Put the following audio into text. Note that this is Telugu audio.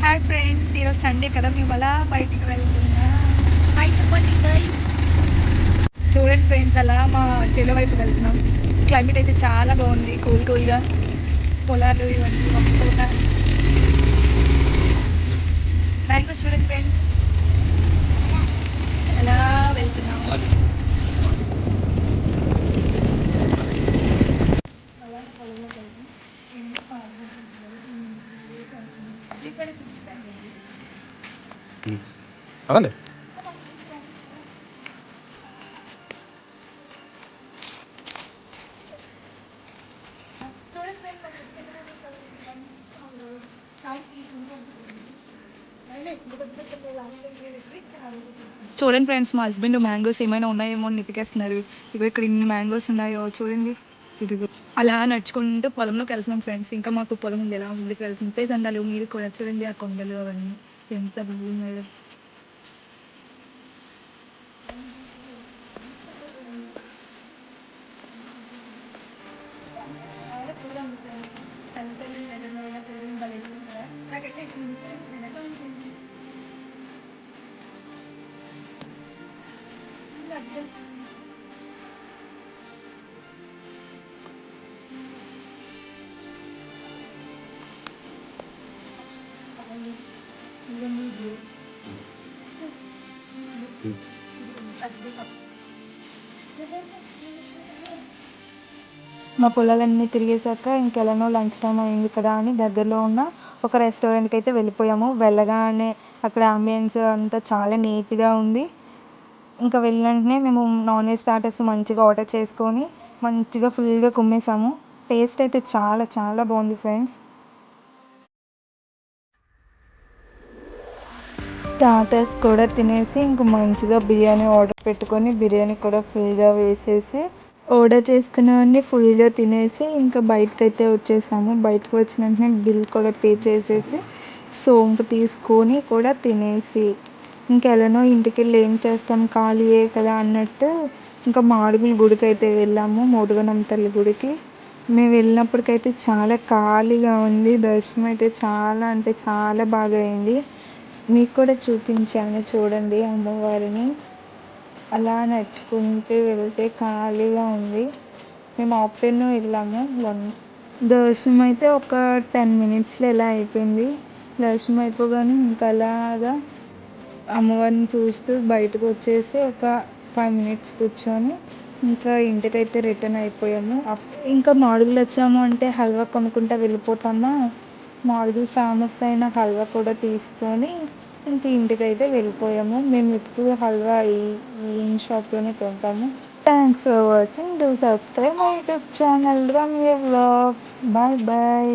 హాయ్ ఫ్రెండ్స్, ఈరోజు సండే కదా, మేము అలా బయటికి వెళ్తున్నా. హాయ్ చెప్పండి గైస్. చూడండి ఫ్రెండ్స్, అలా మా చెరువు వైపు వెళ్తున్నాం. క్లైమేట్ అయితే చాలా బాగుంది, కూల్ కూల్గా. పొలాలు ఇవన్నీ ఒక తోట. మ్యాంగోస్ చూడండి ఫ్రెండ్స్, ఎలా వెళ్తున్నాం. అదండి. చూడండి ఫ్రెండ్స్, మా హస్బెండ్ మ్యాంగోస్ ఏమైనా ఉన్నాయేమో అని వెతికేస్తున్నారు. ఇగో ఇక్కడ ఇన్ని మ్యాంగోస్ ఉన్నాయో చూడండి. ఇదిగో అలా నడుచుకుంటూ పొలంలోకి వెళ్తున్నాం ఫ్రెండ్స్. ఇంకా మాకు పొలం ఉంది, ఎలా ముందుకు వెళ్తుంటే సందాలు మీరు కూడా చూడండి, ఆ కొండలు అవన్నీ ఎంత బాగున్నాయో. మా పొలాలన్నీ తిరిగేసాక ఇంకెలానో లంచ్ టైం అయింది కదా అని దగ్గరలో ఉన్న ఒక రెస్టారెంట్కి అయితే వెళ్ళిపోయాము. వెళ్ళగానే అక్కడ అంబియన్స్ అంతా చాలా నీట్గా ఉంది. ఇంకా వెళ్ళిన వెంటనే మేము నాన్ వెజ్ స్టార్టర్స్ మంచిగా ఆర్డర్ చేసుకొని మంచిగా ఫుల్గా కుమ్మేసాము. టేస్ట్ అయితే చాలా చాలా బాగుంది ఫ్రెండ్స్. స్టార్టర్స్ కూడా తినేసి ఇంక మంచిగా బిర్యానీ ఆర్డర్ పెట్టుకొని బిర్యానీ కూడా ఫుల్గా వేసేసి ఆర్డర్ చేసుకున్నవన్నీ ఫుల్గా తినేసి ఇంకా బయటకైతే వచ్చేసాము. బయటకు వచ్చిన వెంటనే బిల్ కూడా పే చేసేసి సోంపు తీసుకొని కూడా తినేసి ఇంకెలానో ఇంటికి వెళ్ళి ఏం చేస్తాం, ఖాళీయే కదా అన్నట్టు ఇంకా మాడుగుల గుడికి అయితే వెళ్ళాము, మోదుగనమ్మ తల్లి గుడికి. మేము వెళ్ళినప్పటికైతే చాలా ఖాళీగా ఉంది. దర్శనం అయితే చాలా అంటే చాలా బాగా అయింది. మీకు కూడా చూపించాను చూడండి అమ్మవారిని. అలా నడుచుకుంటూ వెళ్తే ఖాళీగా ఉంది. మేము ఆఫ్టర్నూన్ వెళ్ళాము. దర్శనం అయితే ఒక 10 మినిట్స్లో ఎలా అయిపోయింది. దర్శనం అయిపోగానే ఇంకా అలాగా అమ్మవారిని చూస్తూ బయటకు వచ్చేసి ఒక 5 మినిట్స్ కూర్చొని ఇంకా ఇంటికైతే రిటర్న్ అయిపోయాము. ఇంకా మాడుగులు వచ్చాము అంటే హల్వా కొనుక్కుంటూ వెళ్ళిపోతామా. మాడుగులు ఫేమస్ అయిన హల్వా కూడా తీసుకొని ఇంక ఇంటికైతే వెళ్ళిపోయాము. మేము ఎక్కువ హల్వా ఈ షాప్లోనే కొంటాము. Thanks for watching. Do subscribe my YouTube channel Ramya vlogs. Bye bye.